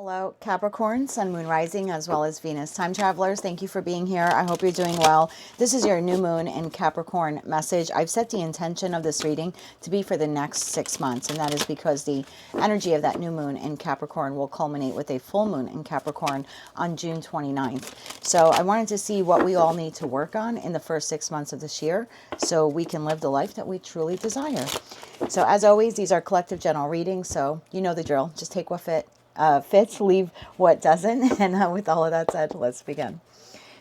Hello, Capricorn, Sun, Moon, Rising, as well as Venus. Time travelers, thank you for being here. I hope you're doing well. This is your new moon in Capricorn message. I've set the intention of this reading to be for the next 6 months, and that is because the energy of that new moon in Capricorn will culminate with a full moon in Capricorn on June 29th. So I wanted to see what we all need to work on in the first 6 months of this year so we can live the life that we truly desire. So as always, these are collective general readings, so you know the drill. Just take what fits, leave what doesn't. And with all of that said, let's begin.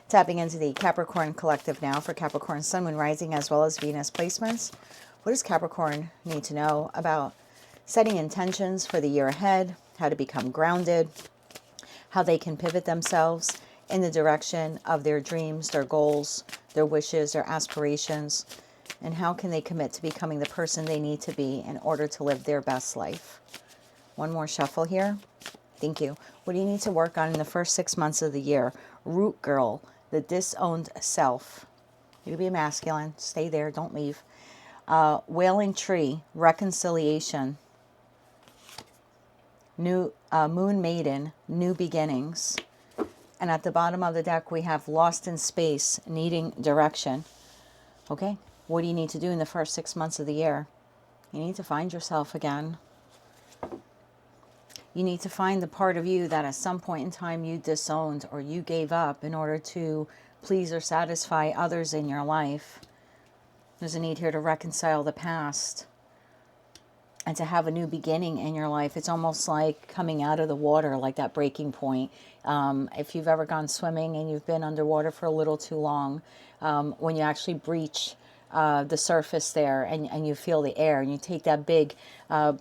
Tapping into the Capricorn collective now for Capricorn Sun, Moon, Rising, as well as Venus placements. What does Capricorn need to know about setting intentions for the year ahead, how to become grounded, how they can pivot themselves in the direction of their dreams, their goals, their wishes, their aspirations, and how can they commit to becoming the person they need to be in order to live their best life? One more shuffle here. Thank you. What do you need to work on in the first 6 months of the year? Root girl, the disowned self. You can be masculine. Stay there. Don't leave. Wailing tree, reconciliation. New moon maiden, new beginnings. And at the bottom of the deck, we have lost in space, needing direction. Okay. What do you need to do in the first 6 months of the year? You need to find yourself again. You need to find the part of you that at some point in time you disowned or you gave up in order to please or satisfy others in your life. There's a need here to reconcile the past and to have a new beginning in your life. It's almost like coming out of the water, like that breaking point. If you've ever gone swimming and you've been underwater for a little too long, when you actually breach the surface there and you feel the air and you take that big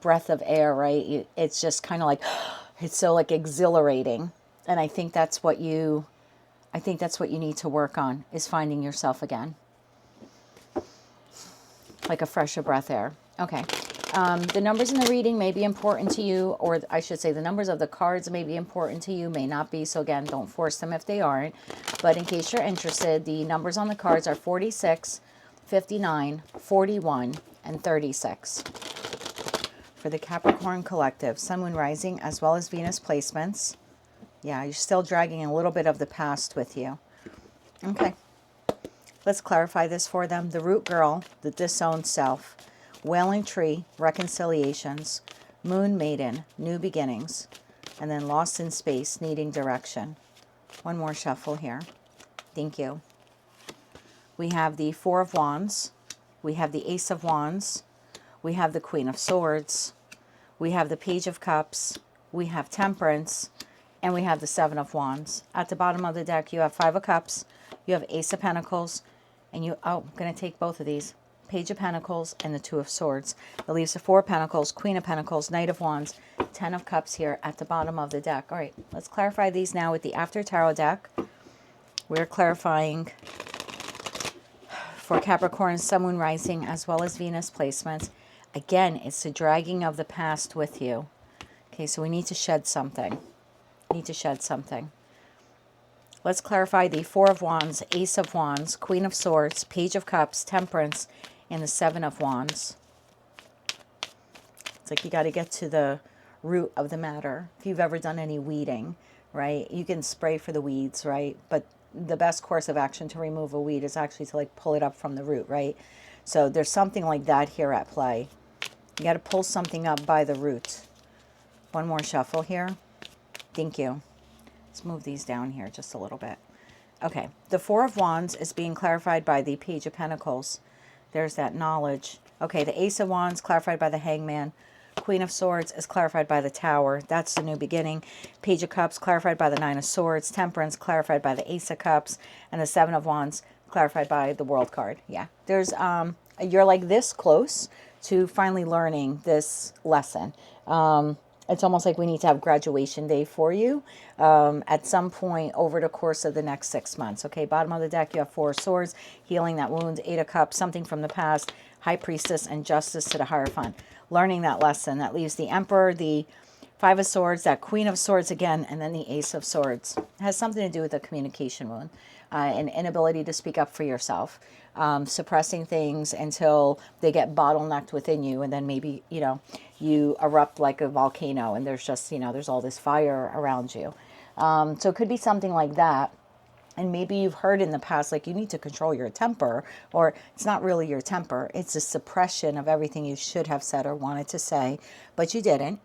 breath of air, right? It's just kind of like, it's so like exhilarating. And I think that's what you need to work on, is finding yourself again. Like a fresher breath air. Okay. The numbers in the reading may be important to you, or I should say the numbers of the cards may be important to you, may not be. So again, don't force them if they aren't. But in case you're interested, the numbers on the cards are 46, 59, 41, and 36. For the Capricorn collective, Sun, Moon, Rising, as well as Venus placements. Yeah, you're still dragging a little bit of the past with you. Okay. Let's clarify this for them. The root girl, the disowned self. Wailing tree, reconciliations. Moon maiden, new beginnings. And then lost in space, needing direction. One more shuffle here. Thank you. We have the Four of Wands. We have the Ace of Wands. We have the Queen of Swords. We have the Page of Cups. We have Temperance. And we have the Seven of Wands. At the bottom of the deck, you have Five of Cups. You have Ace of Pentacles. And I'm going to take both of these. Page of Pentacles and the Two of Swords. That leaves the Four of Pentacles, Queen of Pentacles, Knight of Wands, Ten of Cups here at the bottom of the deck. All right, let's clarify these now with the After Tarot deck. We're clarifying for Capricorn, Sun, Moon, Rising, as well as Venus placements. Again, it's the dragging of the past with you. Okay, so we need to shed something. Let's clarify the Four of Wands, Ace of Wands, Queen of Swords, Page of Cups, Temperance, and the Seven of Wands. It's like you got to get to the root of the matter. If you've ever done any weeding, right? You can spray for the weeds, right? But the best course of action to remove a weed is actually to like pull it up from the root, right? So there's something like that here at play. You got to pull something up by the root. One more shuffle here. Thank you. Let's move these down here just a little bit. Okay, the Four of Wands is being clarified by the Page of Pentacles. There's that knowledge. Okay, the Ace of Wands clarified by the Hangman. Queen of Swords is clarified by the Tower. That's the new beginning. Page of Cups clarified by the Nine of Swords. Temperance clarified by the Ace of Cups. And the Seven of Wands clarified by the World card. Yeah, there's you're like this close to finally learning this lesson. It's almost like we need to have graduation day for you at some point over the course of the next 6 months. Okay, bottom of the deck, you have Four of Swords, healing that wound, Eight of Cups, something from the past, High Priestess, and Justice to the Hierophant. Learning that lesson. That leaves the Emperor, the Five of Swords, that Queen of Swords again, and then the Ace of Swords. It has something to do with the communication wound, an inability to speak up for yourself. Suppressing things until they get bottlenecked within you, and then maybe, you erupt like a volcano and there's just, there's all this fire around you. So it could be something like that. And maybe you've heard in the past, like, you need to control your temper, or it's not really your temper. It's a suppression of everything you should have said or wanted to say, but you didn't,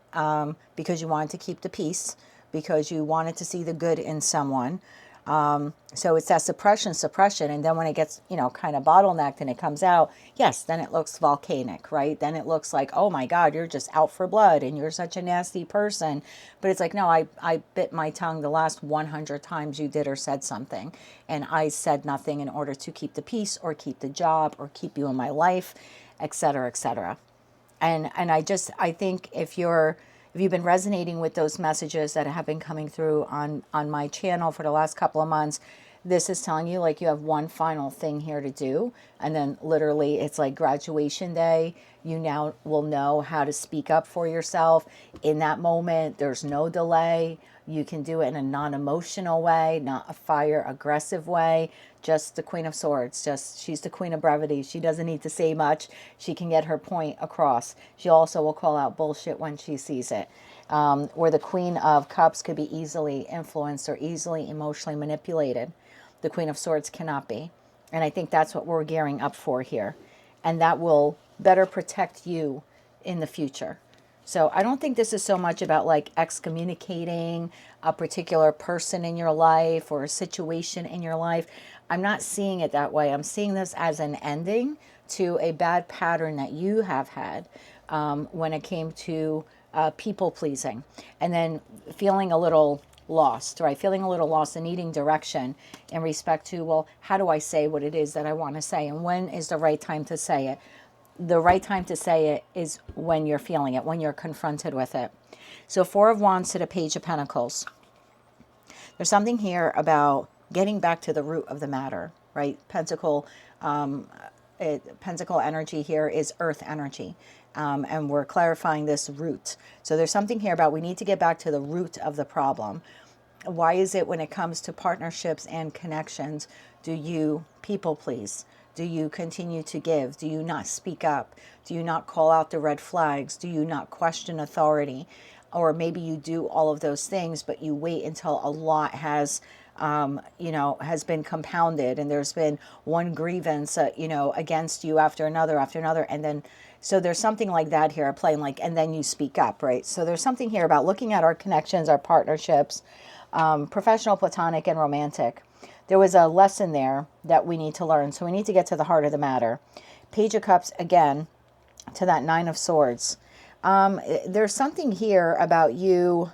because you wanted to keep the peace, because you wanted to see the good in someone. So it's that suppression. And then when it gets, kind of bottlenecked and it comes out, yes, then it looks volcanic, right? Then it looks like, oh my God, you're just out for blood and you're such a nasty person. But it's like, no, I bit my tongue the last 100 times you did or said something. And I said nothing in order to keep the peace or keep the job or keep you in my life, et cetera, et cetera. And I think if you've been resonating with those messages that have been coming through on my channel for the last couple of months, this is telling you, like, you have one final thing here to do. And then literally it's like graduation day. You now will know how to speak up for yourself in that moment. There's no delay. You can do it in a non-emotional way, not a fire aggressive way. Just the Queen of Swords. She's the Queen of Brevity. She doesn't need to say much. She can get her point across. She also will call out bullshit when she sees it. Or the Queen of Cups could be easily influenced or easily emotionally manipulated. The Queen of Swords cannot be. And I think that's what we're gearing up for here. And that will better protect you in the future. So I don't think this is so much about like excommunicating a particular person in your life or a situation in your life. I'm not seeing it that way. I'm seeing this as an ending to a bad pattern that you have had when it came to people pleasing, and then feeling a little lost, right? Feeling a little lost and needing direction in respect to, well, how do I say what it is that I want to say? And when is the right time to say it? The right time to say it is when you're feeling it, when you're confronted with it. So 4 of Wands to the Page of Pentacles. There's something here about getting back to the root of the matter, right? Pentacle energy here is earth energy. And we're clarifying this root. So there's something here about we need to get back to the root of the problem. Why is it when it comes to partnerships and connections, do you people please? Do you continue to give? Do you not speak up? Do you not call out the red flags? Do you not question authority? Or maybe you do all of those things, but you wait until a lot has been compounded and there's been one grievance, against you after another, and then, so there's something like that here, playing like, and then you speak up, right? So there's something here about looking at our connections, our partnerships, professional, platonic, and romantic. There was a lesson there that we need to learn. So we need to get to the heart of the matter. Page of Cups, again, to that 9 of Swords. There's something here about you.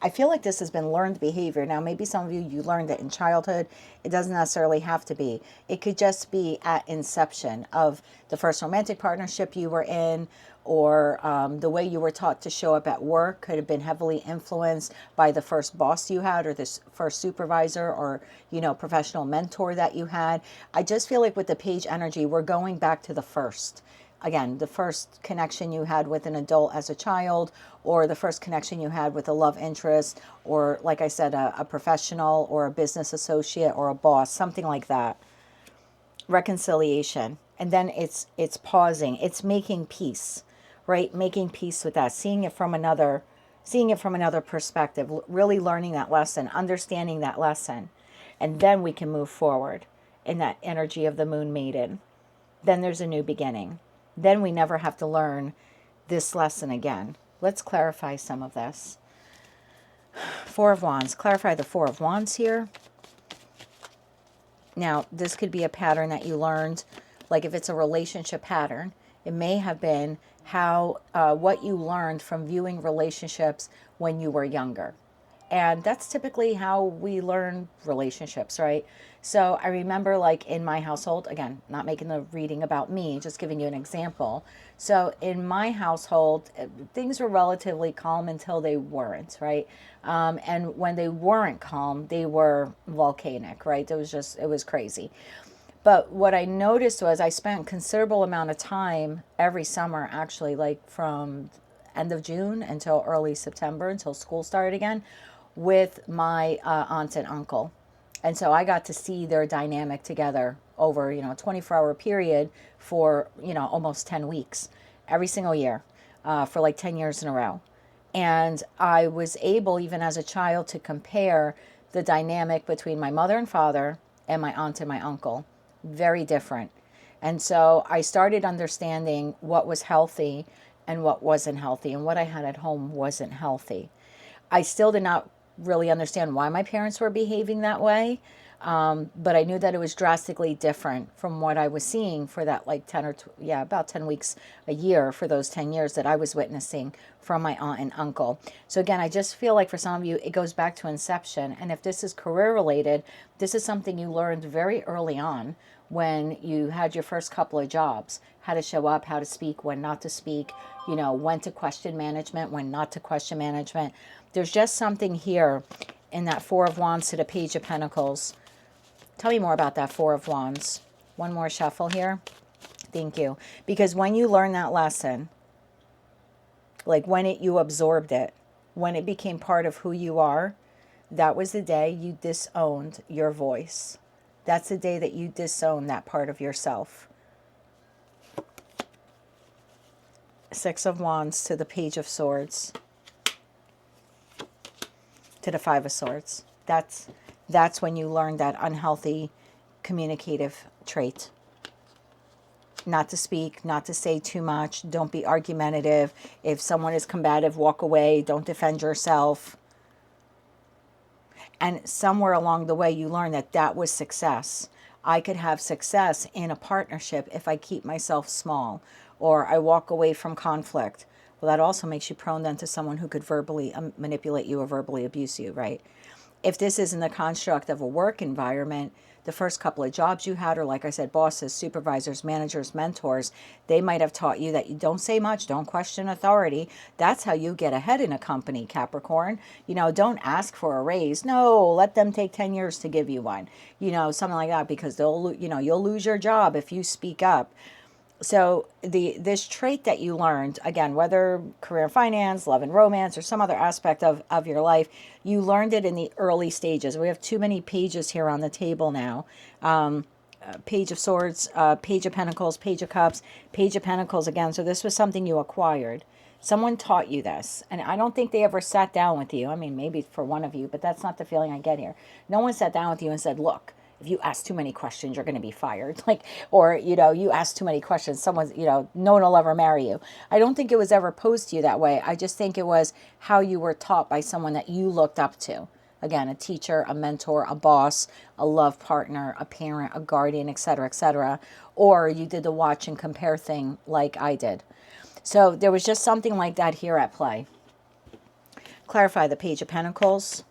I feel like this has been learned behavior. Now, maybe some of you learned it in childhood. It doesn't necessarily have to be. It could just be at inception of the first romantic partnership you were in, or the way you were taught to show up at work could have been heavily influenced by the first boss you had, or this first supervisor, or, professional mentor that you had. I just feel like with the Page energy, we're going back to the first. Again, the first connection you had with an adult as a child, or the first connection you had with a love interest, or, like I said, a professional or a business associate or a boss, something like that. Reconciliation. And then it's pausing. It's making peace, right? Making peace with that, seeing it from another perspective, really learning that lesson, understanding that lesson. And then we can move forward in that energy of the Moon Maiden. Then there's a new beginning. Then we never have to learn this lesson again. Let's clarify some of this. 4 of Wands. Clarify the 4 of Wands here. Now, this could be a pattern that you learned, like if it's a relationship pattern, it may have been what you learned from viewing relationships when you were younger. And that's typically how we learn relationships, right? So I remember, like, in my household, again, not making the reading about me, just giving you an example. So in my household, things were relatively calm until they weren't, right? And when they weren't calm, they were volcanic, right? It was crazy. But what I noticed was I spent a considerable amount of time every summer, actually, like from end of June until early September, until school started again, with my aunt and uncle. And so I got to see their dynamic together over, a 24-hour period for, almost 10 weeks, every single year. for like 10 years in a row. And I was able, even as a child, to compare the dynamic between my mother and father and my aunt and my uncle. Very different. And so I started understanding what was healthy and what wasn't healthy, and what I had at home wasn't healthy. I still did not really understand why my parents were behaving that way. But I knew that it was drastically different from what I was seeing for that like 10 or about 10 weeks a year for those 10 years that I was witnessing from my aunt and uncle. So again, I just feel like for some of you, it goes back to inception. And if this is career related, this is something you learned very early on when you had your first couple of jobs, how to show up, how to speak, when not to speak, when to question management, when not to question management. There's just something here in that Four of Wands to the Page of Pentacles. Tell me more about that Four of Wands. One more shuffle here. Thank you. Because when you learn that lesson, like when you absorbed it, when it became part of who you are, that was the day you disowned your voice. That's the day that you disown that part of yourself. Six of Wands to the Page of Swords. To the Five of Swords. That's when you learn that unhealthy communicative trait. Not to speak, not to say too much. Don't be argumentative. If someone is combative, walk away. Don't defend yourself. And somewhere along the way, you learn that that was success. I could have success in a partnership if I keep myself small, or I walk away from conflict. Well, that also makes you prone then to someone who could verbally manipulate you or verbally abuse you, right? If this is in the construct of a work environment, the first couple of jobs you had, or like I said, bosses, supervisors, managers, mentors, they might have taught you that you don't say much, don't question authority. That's how you get ahead in a company, Capricorn. Don't ask for a raise. No, let them take 10 years to give you one. Something like that, because you'll lose your job if you speak up. So this trait that you learned, again, whether career finance, love and romance, or some other aspect of your life, you learned it in the early stages. We have too many pages here on the table now. Page of Swords, Page of Pentacles, Page of Cups, Page of Pentacles again. So this was something you acquired. Someone taught you this. And I don't think they ever sat down with you. I mean, maybe for one of you, but that's not the feeling I get here. No one sat down with you and said, look, if you ask too many questions, you're going to be fired. Or, you ask too many questions, someone's, no one will ever marry you. I don't think it was ever posed to you that way. I just think it was how you were taught by someone that you looked up to. Again, a teacher, a mentor, a boss, a love partner, a parent, a guardian, etc., etc. Or you did the watch and compare thing like I did. So there was just something like that here at play. Clarify the Page of Pentacles,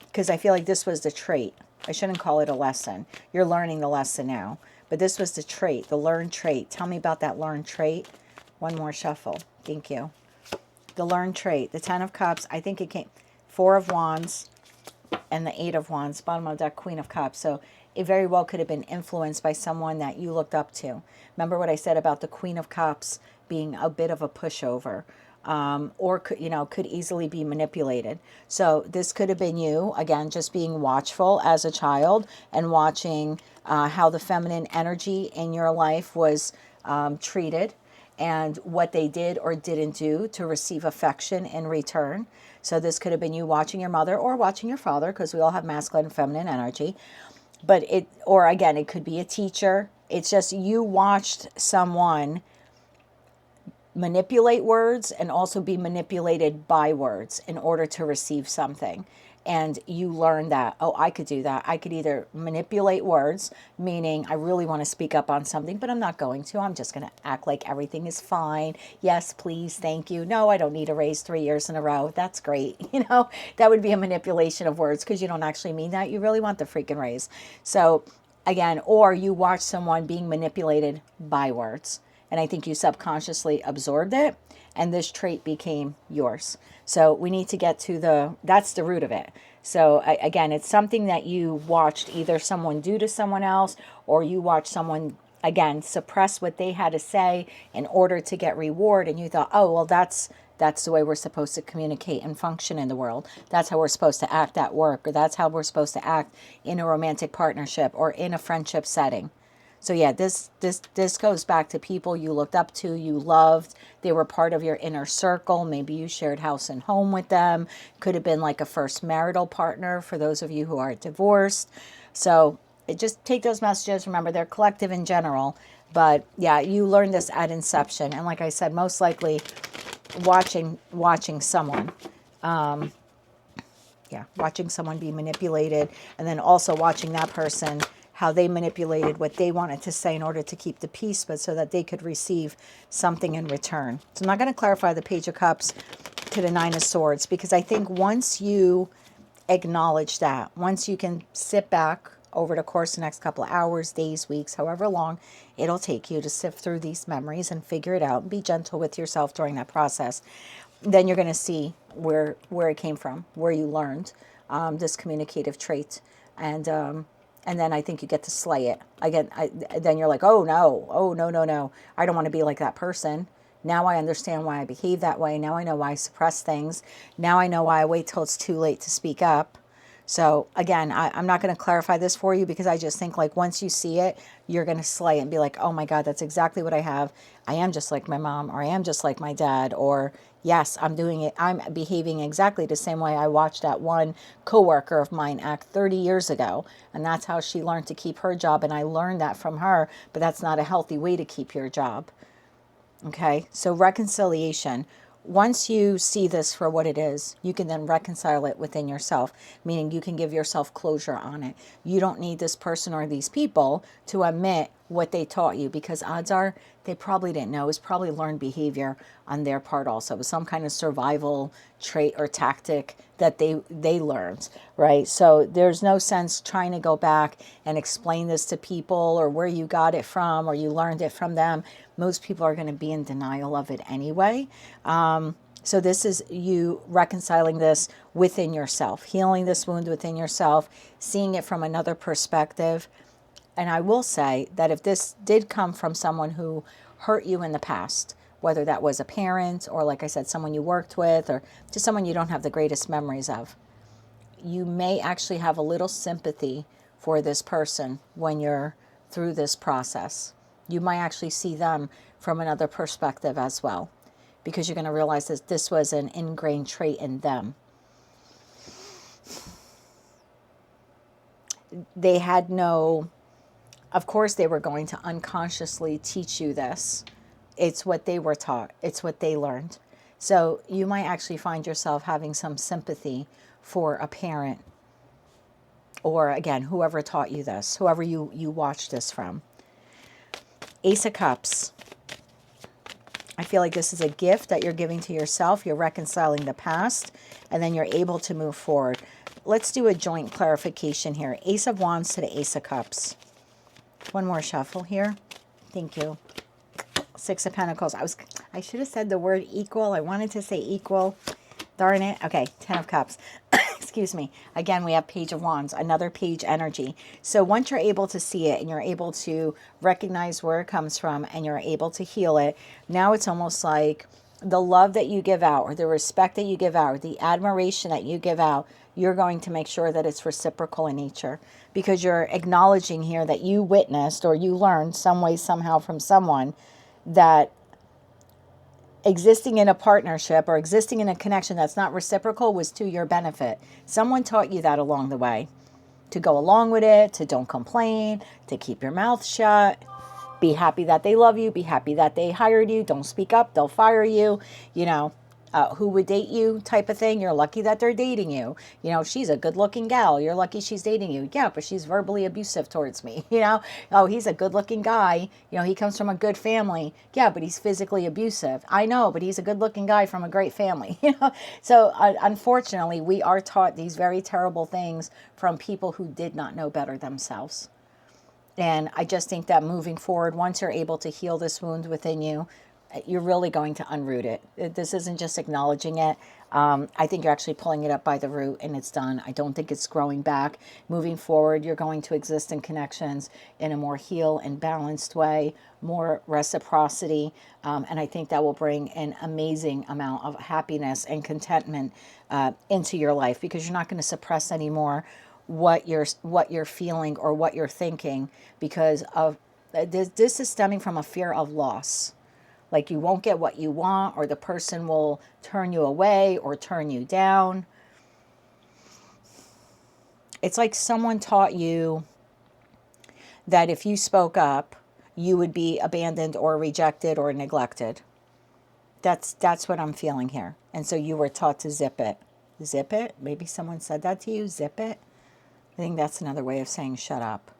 because I feel like this was the trait. I shouldn't call it a lesson. You're learning the lesson now. But this was the trait, the learned trait. Tell me about that learned trait. One more shuffle. Thank you. The learned trait. The Ten of Cups. I think it came. Four of Wands and the Eight of Wands. Bottom of that Queen of Cups. So it very well could have been influenced by someone that you looked up to. Remember what I said about the Queen of Cups being a bit of a pushover. Or could easily be manipulated. So this could have been you, again, just being watchful as a child and watching how the feminine energy in your life was treated and what they did or didn't do to receive affection in return. So this could have been you watching your mother or watching your father, because we all have masculine and feminine energy. But it could be a teacher. It's just you watched someone manipulate words and also be manipulated by words in order to receive something. And you learn that, oh, I could do that. I could either manipulate words, meaning I really want to speak up on something, but I'm not going to. I'm just going to act like everything is fine. Yes, please, thank you. No, I don't need a raise 3 years in a row. That's great. That would be a manipulation of words, because you don't actually mean that. You really want the freaking raise. So again, or you watch someone being manipulated by words. And I think you subconsciously absorbed it, and this trait became yours. So we need to get to that's the root of it. So again, it's something that you watched either someone do to someone else, or you watched someone, again, suppress what they had to say in order to get reward. And you thought, oh, well, that's the way we're supposed to communicate and function in the world. That's how we're supposed to act at work, or that's how we're supposed to act in a romantic partnership or in a friendship setting. So yeah, this goes back to people you looked up to, you loved. They were part of your inner circle. Maybe you shared house and home with them. Could have been like a first marital partner for those of you who are divorced. So just take those messages. Remember, they're collective in general. But yeah, you learned this at inception. And like I said, most likely watching someone. Watching someone be manipulated, and then also watching that person, how they manipulated what they wanted to say in order to keep the peace, but so that they could receive something in return. So I'm not going to clarify the Page of Cups to the Nine of Swords, because I think once you acknowledge that, once you can sit back over the course of the next couple of hours, days, weeks, however long it'll take you to sift through these memories and figure it out and be gentle with yourself during that process, then you're going to see where it came from, where you learned this communicative trait, and then I think you get to slay it. Then you're like, oh no, I don't want to be like that person. Now I understand why I behave that way. Now I know why I suppress things. Now I know why I wait till it's too late to speak up. So again, I'm not going to clarify this for you, because I just think like once you see it, you're going to slay it and be like, oh my God, that's exactly what I have. I am just like my mom, or I am just like my dad, or yes, I'm doing it. I'm behaving exactly the same way I watched that one coworker of mine act 30 years ago. And that's how she learned to keep her job. And I learned that from her, but that's not a healthy way to keep your job. Okay, so reconciliation. Once you see this for what it is, you can then reconcile it within yourself, meaning you can give yourself closure on it. You don't need this person or these people to admit what they taught you, because odds are they probably didn't know. It was probably learned behavior on their part also. It was some kind of survival trait or tactic that they learned, right? So there's no sense trying to go back and explain this to people, or where you got it from, or you learned it from them. Most people are going to be in denial of it anyway. So this is you reconciling this within yourself, healing this wound within yourself, seeing it from another perspective. And I will say that if this did come from someone who hurt you in the past, whether that was a parent, or like I said, someone you worked with, or just someone you don't have the greatest memories of, you may actually have a little sympathy for this person when you're through this process. You might actually see them from another perspective as well, because you're going to realize that this was an ingrained trait in them. They had no, of course they were going to unconsciously teach you this. It's what they were taught. It's what they learned. So you might actually find yourself having some sympathy for a parent, or again, whoever taught you this, whoever you watched this from. Ace of Cups. I feel like this is a gift that you're giving to yourself. You're reconciling the past, and then you're able to move forward. Let's do a joint clarification here. Ace of Wands to the Ace of Cups. One more shuffle here. Thank you. Six of Pentacles. I should have said the word equal. I wanted to say equal. Darn it. Okay, Ten of Cups. Excuse me. Again, we have Page of Wands, another page energy. So once you're able to see it and you're able to recognize where it comes from and you're able to heal it, now it's almost like the love that you give out, or the respect that you give out, or the admiration that you give out, you're going to make sure that it's reciprocal in nature, because you're acknowledging here that you witnessed or you learned some way, somehow from someone that existing in a partnership or existing in a connection that's not reciprocal was to your benefit. Someone taught you that along the way, to go along with it, to don't complain, to keep your mouth shut, be happy that they love you, be happy that they hired you, don't speak up, they'll fire you, who would date you type of thing. You're lucky that they're dating you. She's a good looking gal. You're lucky she's dating you. Yeah, but she's verbally abusive towards me. Oh, he's a good looking guy. He comes from a good family. Yeah, but he's physically abusive. I know, but he's a good looking guy from a great family. So unfortunately, we are taught these very terrible things from people who did not know better themselves. And I just think that moving forward, once you're able to heal this wound within you, you're really going to unroot it. This isn't just acknowledging it. I think you're actually pulling it up by the root and it's done. I don't think it's growing back. Moving forward, you're going to exist in connections in a more healed and balanced way, more reciprocity. And I think that will bring an amazing amount of happiness and contentment into your life, because you're not going to suppress anymore what you're feeling or what you're thinking because of This is stemming from a fear of loss. Like you won't get what you want, or the person will turn you away or turn you down. It's like someone taught you that if you spoke up, you would be abandoned or rejected or neglected. That's what I'm feeling here. And so you were taught to zip it. Zip it? Maybe someone said that to you, zip it? I think that's another way of saying shut up.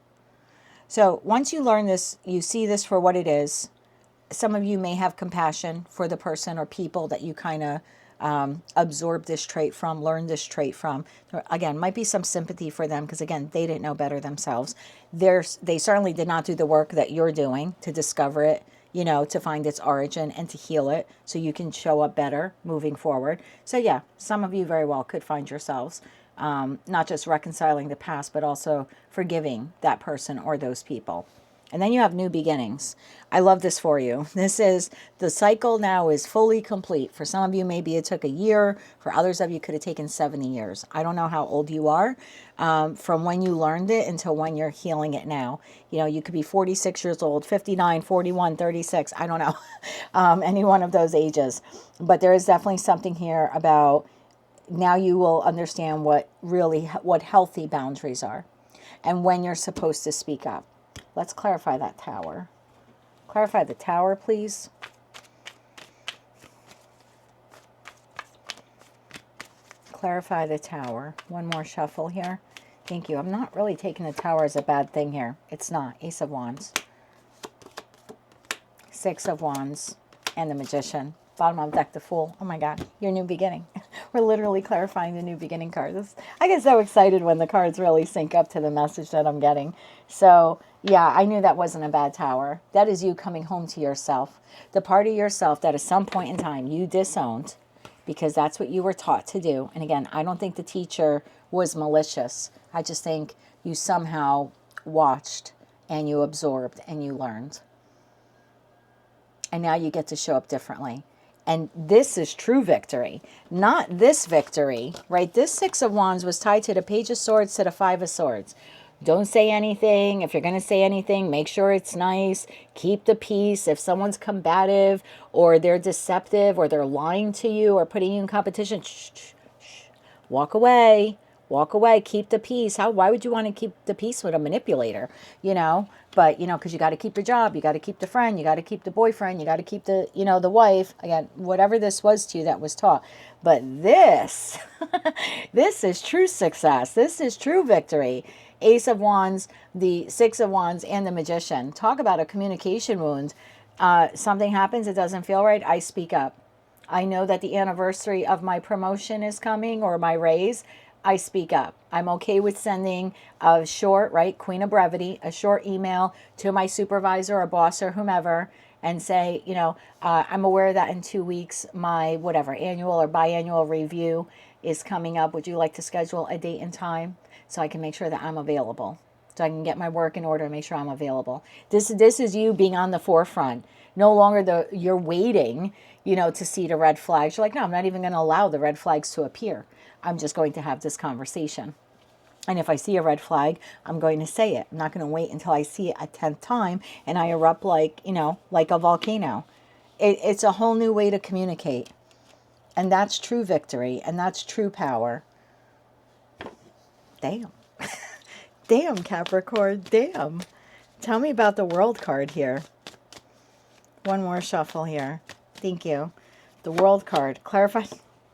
So once you learn this, you see this for what it is. Some of you may have compassion for the person or people that you kind of absorb this trait from, learn this trait from. Again, might be some sympathy for them because, again, they didn't know better themselves. They certainly did not do the work that you're doing to discover it, you know, to find its origin and to heal it so you can show up better moving forward. So, yeah, some of you very well could find yourselves not just reconciling the past, but also forgiving that person or those people. And then you have new beginnings. I love this for you. This is, the cycle now is fully complete. For some of you, maybe it took a year. For others of you, could have taken 70 years. I don't know how old you are from when you learned it until when you're healing it now. You know, you could be 46 years old, 59, 41, 36. I don't know, any one of those ages. But there is definitely something here about now you will understand what healthy boundaries are and when you're supposed to speak up. Let's clarify that tower. Clarify the tower, please. Clarify the tower. One more shuffle here. Thank you. I'm not really taking the tower as a bad thing here. It's not. Ace of Wands. Six of Wands. And the Magician. Bottom of the deck, the Fool. Oh my God. Your new beginning. We're literally clarifying the new beginning cards. I get so excited when the cards really sync up to the message that I'm getting. So, yeah, I knew that wasn't a bad tower. That is you coming home to yourself. The part of yourself that at some point in time you disowned because that's what you were taught to do. And again, I don't think the teacher was malicious. I just think you somehow watched and you absorbed and you learned. And now you get to show up differently. And this is true victory, not this victory, right? This Six of Wands was tied to the Page of Swords to the Five of Swords. Don't say anything. If you're going to say anything, make sure it's nice. Keep the peace. If someone's combative or they're deceptive or they're lying to you or putting you in competition, shh, shh, shh. Walk away. Walk away. Keep the peace. Why would you want to keep the peace with a manipulator? You know, but, you know, because you got to keep your job. You got to keep the friend. You got to keep the boyfriend. You got to keep the, you know, the wife. Again, whatever this was to you that was taught. But this, this is true success. This is true victory. Ace of Wands, the Six of Wands, and the Magician. Talk about a communication wound. Something happens, it doesn't feel right, I speak up. I know that the anniversary of my promotion is coming or my raise. I speak up. I'm okay with sending a short, right, Queen of Brevity, a short email to my supervisor or boss or whomever and say, you know, I'm aware that in 2 weeks my whatever annual or biannual review is coming up. Would you like to schedule a date and time so I can make sure that I'm available? So I can get my work in order and make sure I'm available. This is you being on the forefront. No longer you're waiting, you know, to see the red flags. You're like, no, I'm not even going to allow the red flags to appear. I'm just going to have this conversation. And if I see a red flag, I'm going to say it. I'm not going to wait until I see it a 10th time and I erupt like, you know, like a volcano. It's a whole new way to communicate. And that's true victory. And that's true power. Damn. Damn, Capricorn. Damn. Tell me about the World card here. One more shuffle here. Thank you. The World card. Clarify.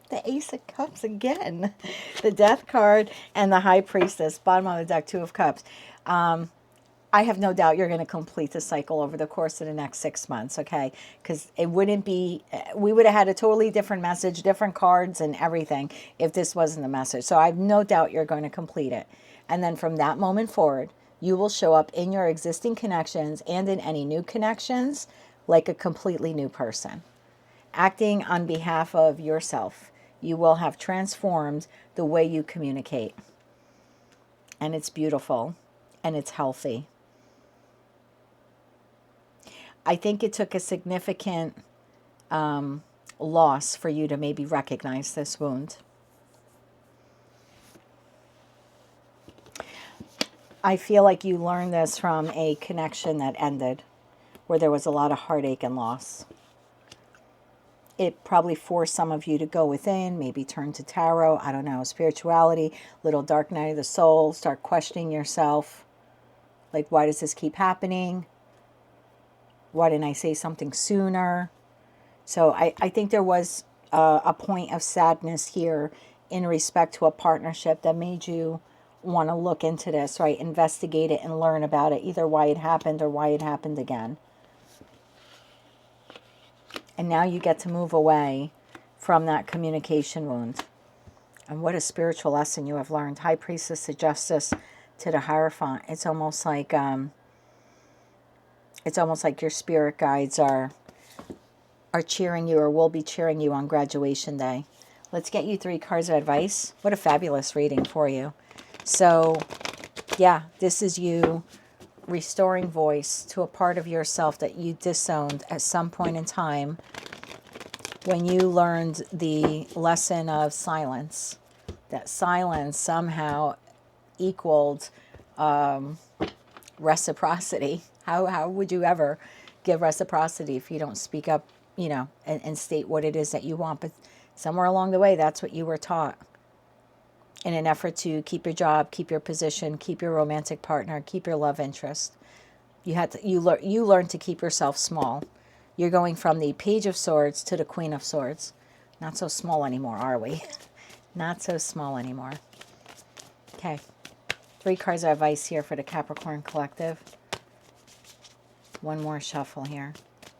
The Ace of Cups again. The Death card and the High Priestess. Bottom of the deck, Two of Cups. I have no doubt you're going to complete the cycle over the course of the next 6 months, okay? Because it wouldn't be, we would have had a totally different message, different cards and everything if this wasn't the message. So I have no doubt you're going to complete it. And then from that moment forward, you will show up in your existing connections and in any new connections like a completely new person. Acting on behalf of yourself. You will have transformed the way you communicate. And it's beautiful. And it's healthy. I think it took a significant loss for you to maybe recognize this wound. I feel like you learned this from a connection that ended, where there was a lot of heartache and loss. It probably forced some of you to go within, maybe turn to tarot, I don't know, spirituality, little dark night of the soul, start questioning yourself. Like, why does this keep happening? Why didn't I say something sooner? So I think there was a point of sadness here in respect to a partnership that made you want to look into this, right? Investigate it and learn about it, either why it happened or why it happened again. And now you get to move away from that communication wound. And what a spiritual lesson you have learned. High Priestess to Justice to the Hierophant. It's almost like your spirit guides are cheering you, or will be cheering you on graduation day. Let's get you 3 cards of advice. What a fabulous reading for you. So, yeah, this is you restoring voice to a part of yourself that you disowned at some point in time when you learned the lesson of silence. That silence somehow equaled reciprocity. How would you ever give reciprocity if you don't speak up, you know, and state what it is that you want? But somewhere along the way, that's what you were taught. In an effort to keep your job, keep your position, keep your romantic partner, keep your love interest. You learn to keep yourself small. You're going from the Page of Swords to the Queen of Swords. Not so small anymore, are we? Not so small anymore. Okay. 3 cards of advice here for the Capricorn Collective. One more shuffle here.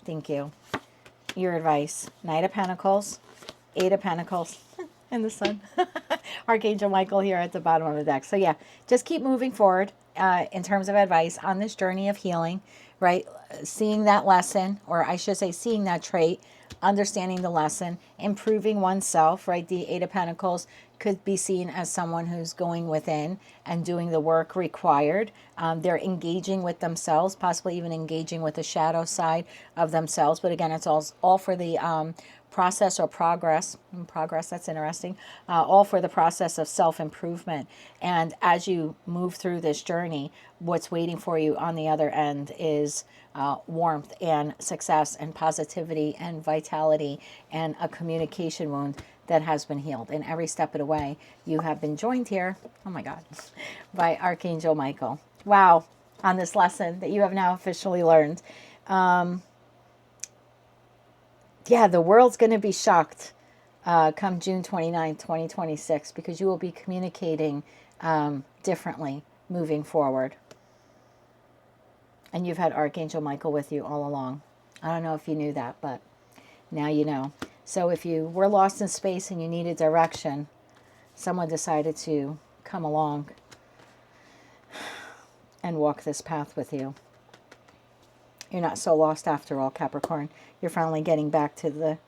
Thank you. Your advice. Knight of Pentacles, 8 of Pentacles, and the Sun. Archangel Michael here at the bottom of the deck. So yeah, just keep moving forward in terms of advice on this journey of healing, right? Seeing that lesson, or I should say seeing that trait, understanding the lesson, improving oneself, right? The 8 of Pentacles could be seen as someone who's going within and doing the work required. They're engaging with themselves, possibly even engaging with the shadow side of themselves. But again, it's all for the process or progress. Progress, that's interesting. All for the process of self-improvement. And as you move through this journey, what's waiting for you on the other end is warmth and success and positivity and vitality and a communication wound that has been healed. And every step of the way, you have been joined here, oh my God, by Archangel Michael. Wow, on this lesson that you have now officially learned. Yeah, the world's going to be shocked come June 29, 2026, because you will be communicating differently moving forward. And you've had Archangel Michael with you all along. I don't know if you knew that, but now you know. So if you were lost in space and you needed direction, someone decided to come along and walk this path with you. You're not so lost after all, Capricorn. You're finally getting back to the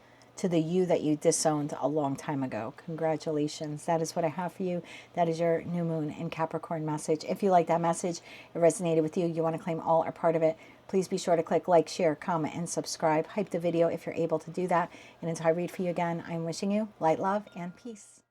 you that you disowned a long time ago. Congratulations. That is what I have for you. That is your new moon in Capricorn message. If you like that message, it resonated with you, you want to claim all or part of it, please be sure to click like, share, comment, and subscribe. Hype the video if you're able to do that. And until I read for you again, I'm wishing you light, love, and peace.